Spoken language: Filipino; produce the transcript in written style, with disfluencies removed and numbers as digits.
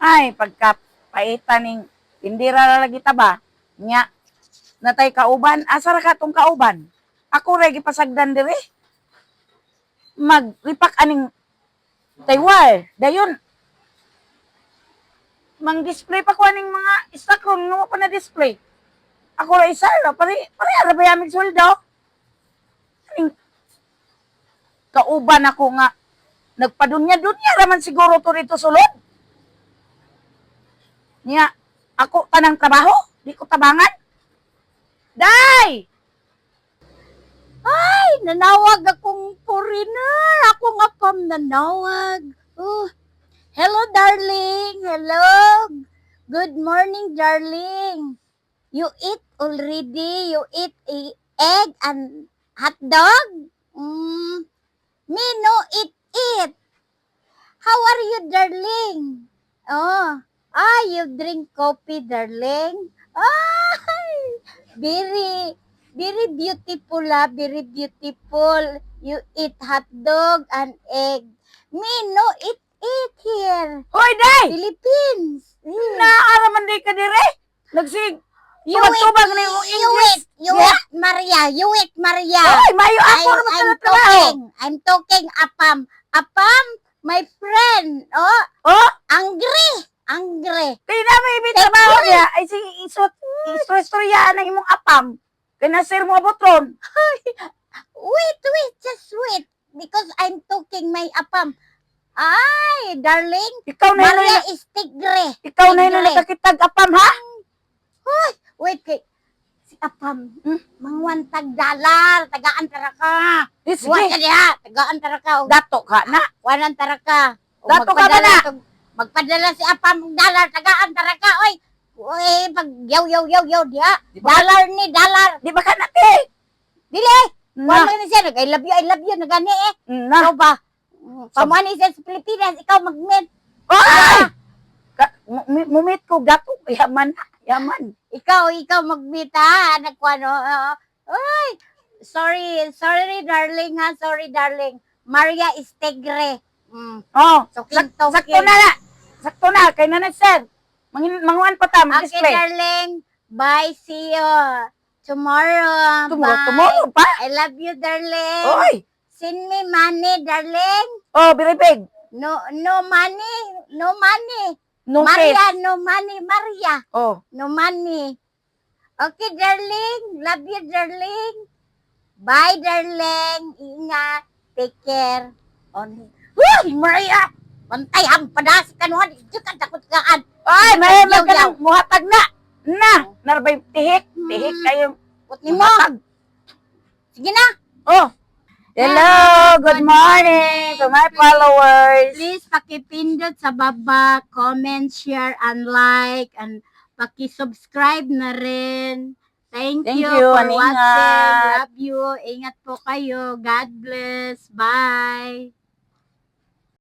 Ay, pagka paitan ning indira lagi ta ba? Nya, natay kauban. Asa ra ka tong kauban? Ako ra gipasagdan diri. Mag-ripak aning taywal. Dayon, mang-display pa ko aning mga stock room nga pa na display. Ako ra isa ra pare ara ba yamig sweldo? Aning kauban ako nga nagpadunya-dunya raman siguro to rito sulod. Nya, ako tanang trabaho, di ko tabangan. Day! Ay, nanawag akong foreigner. Ako nga pam nanawag. Oh, hello, darling. Hello. Good morning, darling. You eat already? You eat egg and hot dog? Me no eat. How are you, darling? Oh, you drink coffee, darling? Ay, very beautiful, very beautiful. You eat hot dog and egg. Me no eat here. Hoy, day! Philippines. Naaraman day ka dire? Nagsig. You Tubag-tubag na yung English. You eat, Maria. You eat, Maria. Hoy, mayo ako naman sa trabaho. I'm talking, Apam. Apam, my friend. Oh, Oh, angry. kaya na may ibig trabaho niya. Ay, sige, istorya na imong apam. Kaya nasir mo abotron. Wait, just wait. Because I'm talking my Apam. Ay, darling. Ikaw na yun, Maria is tigre. ikaw na yun nakakitag apam, ha? Hoy, wait kay si Apam. Mangwantag dalar, tagaan tara ka. Sige, Buwan ka diha, tagaan tara ka. dato ka na. Wanan tara ka. Dato ka ba na? Magpadala si Apam ng dalar, tagaan tara ka. Oy, pag yaw diha. Di ba? Dalar. Di ba ka nati? Dili. Na. Wala ni siya, I love you, nagani eh. Na. Ikaw ba? Pamuani siya sa Pilipinas, ikaw mag-meet. Ay! Mumit ko gato. Yaman. Ikaw mag-meet ha. Nagkwano. Ay, sorry darling ha. Sorry darling. Maria is tigre. Oh, Suking. sakto na. Kay na sir. Manguan pa ta, Okay, mag-display. darling. Bye, see you. Tomorrow. Bye. Tomorrow pa? I love you, darling. Oy! Send me money, darling. Oh, biribig. No money. No Maria, case. no money, Maria. Oh. No money. Okay, darling. Love you, darling. Bye, darling. Ingat. Take care. Uy, Maria! Bantay, ang padas ka naman. Ito takot kaan. Ay, may Yaw, ka ng muhatag na. Narbay tihik. Tihik kayo. Put ni mo. Muhatag. Sige na. Oh. Hello, good morning to my followers. Please pakipindot sa baba, comment, share, and like, and pakisubscribe na rin. Thank Thank you you, for and watching. ingat. Love you. Ingat po kayo. God bless. Bye.